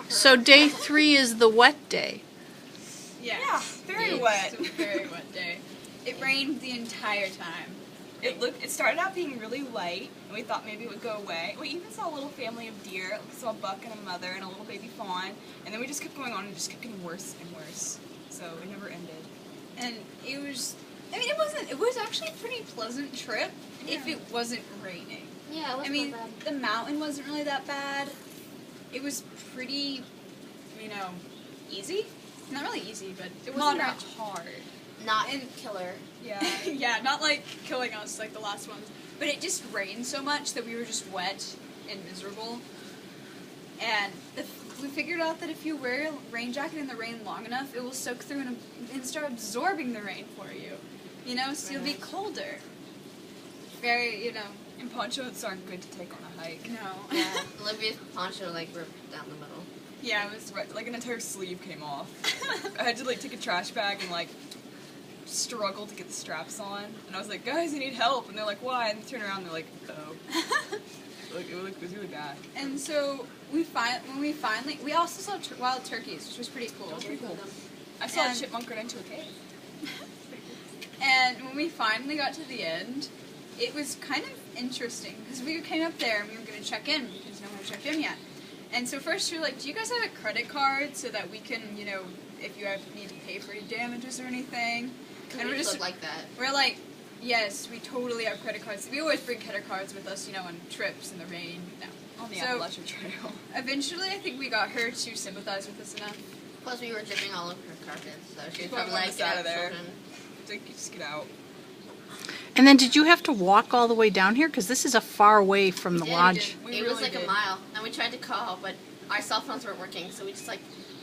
So day 3 is the wet day. Yes. Yeah, very wet. It's a very wet day. It rained the entire time. It started out being really light, and we thought maybe it would go away. We even saw a little family of deer. We saw a buck and a mother and a little baby fawn, and then we just kept going on and just kept getting worse and worse. So it never ended. And it was, I mean, it was actually a pretty pleasant trip if it wasn't raining. Yeah, it wasn't I mean, that bad. the mountain wasn't really that bad. It was pretty, easy. Not really easy, but It wasn't moderate. that hard. Not killer. Yeah. Yeah, not like killing us like the last ones. But it just rained so much that we were just wet and miserable. And we figured out that if you wear a rain jacket in the rain long enough, it will soak through and start absorbing the rain for you. So you'll be colder. Very, And ponchos aren't good to take on a hike. no. Yeah, Olivia's poncho ripped down the middle. Yeah, it was Like an entire sleeve came off. I had to take a trash bag and struggle to get the straps on. And I was like, guys, I need help. And they're like, why? And they turn around and they're like, oh. It was really bad. And so we also saw wild turkeys, which was pretty cool. That was pretty cool. I saw a And- chipmunk run into a cave. And when we finally got to the end, it was kind of interesting because we came up there and we were going to check in because no one had checked in yet. And so first we were like, do you guys have a credit card so that we can, if you need to pay for any damages or anything? And We look like that. we're like, yes, we totally have credit cards. We always bring credit cards with us, on trips in the rain. No. On the So- Appalachian Trail. Eventually, I think we got her to sympathize with us enough. Plus, we were dripping all over her carpet, so she was People probably want like, us out "Get of there." children." Like, just get out. And then did you have to walk all the way down here? Because this is a far way from the We did, lodge. We It was really like did. a mile, and we tried to call, but our cell phones weren't working, so we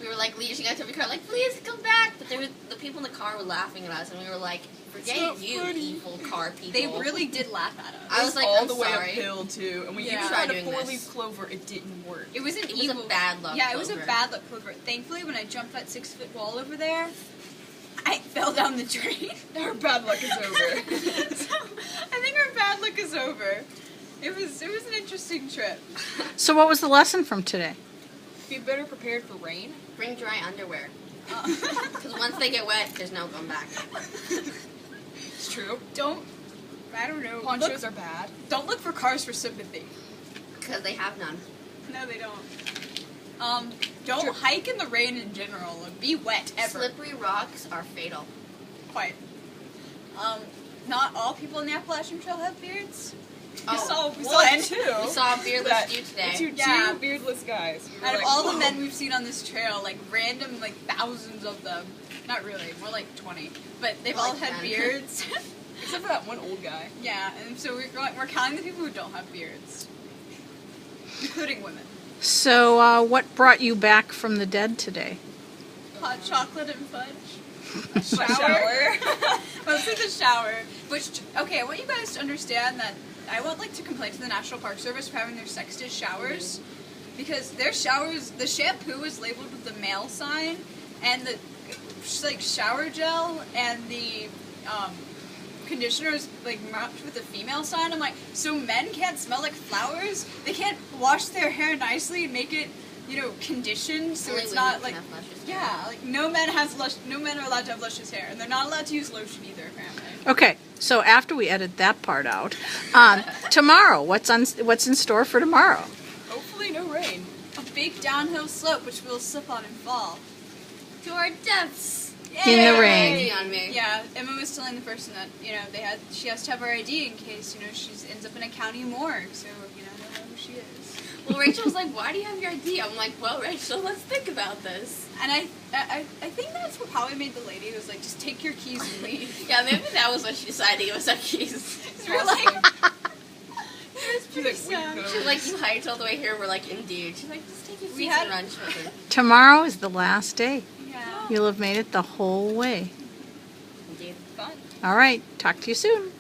were leashing out to every car, like, please come back! But the people in the car were laughing at us, and we were like, forget not you, funny. evil car people. They really did laugh at us. I was like, all I'm the way sorry. uphill too, and we Yeah. even Try tried a doing 4-leaf this. clover. It didn't work. It was an It was evil. a bad luck Yeah, it was a clover. bad luck clover. Thankfully, when I jumped that 6-foot wall over there, I fell down the drain. Our bad luck is over. So I think our bad luck is over. It was an interesting trip. So what was the lesson from today? Be better prepared for rain. Bring dry underwear. Because once they get wet, there's no going back. It's true. I don't know. Ponchos are bad. Don't look for cars for sympathy. Because they have none. No, they don't. Don't hike in the rain in general. Or be wet ever. Slippery rocks are fatal. Quite. Not all people in the Appalachian Trail have beards. We Oh, saw two. we saw a beardless That- dude today. Two Yeah. beardless guys. We were Out of like, all the whoa. men we've seen on this trail, random, thousands of them. Not really, more like 20. But they've More all like had 10. beards. Except for that one old guy. Yeah, and so we're counting the people who don't have beards. Including women. So what brought you back from the dead today? Hot chocolate and fudge. Shower. Mostly the shower. Okay, I want you guys to understand that I would like to complain to the National Park Service for having their sex dish showers. Because their showers, the shampoo is labeled with the male sign, and the shower gel and the conditioner is marked with the female sign. I'm like, so men can't smell like flowers? They can't wash their hair nicely and make it, conditioned so Only it's women not can have luscious hair. yeah, no men are allowed to have luscious hair, and they're not allowed to use lotion either, apparently. Okay, so after we edit that part out, tomorrow, what's in store for tomorrow? Hopefully no rain. A big downhill slope, which we'll slip on and fall. To our deaths. In the Yay! rain. ID on me. Yeah, Emma was telling the person that, she has to have her ID in case, she ends up in a county morgue, so, they know who she is. Well, Rachel was like, why do you have your ID? I'm like, well, Rachel, let's think about this. And I think that's what probably made the lady who was like, just take your keys and leave. Yeah, maybe that was when she decided to give us our keys. We were like, She's pretty like, sad. She was like, you hiked all the way here. We're like, indeed. She's like, just take your We keys had- and run, children. Tomorrow is the last day. yeah. You'll have made it the whole way. Indeed. fun. All right, talk to you soon.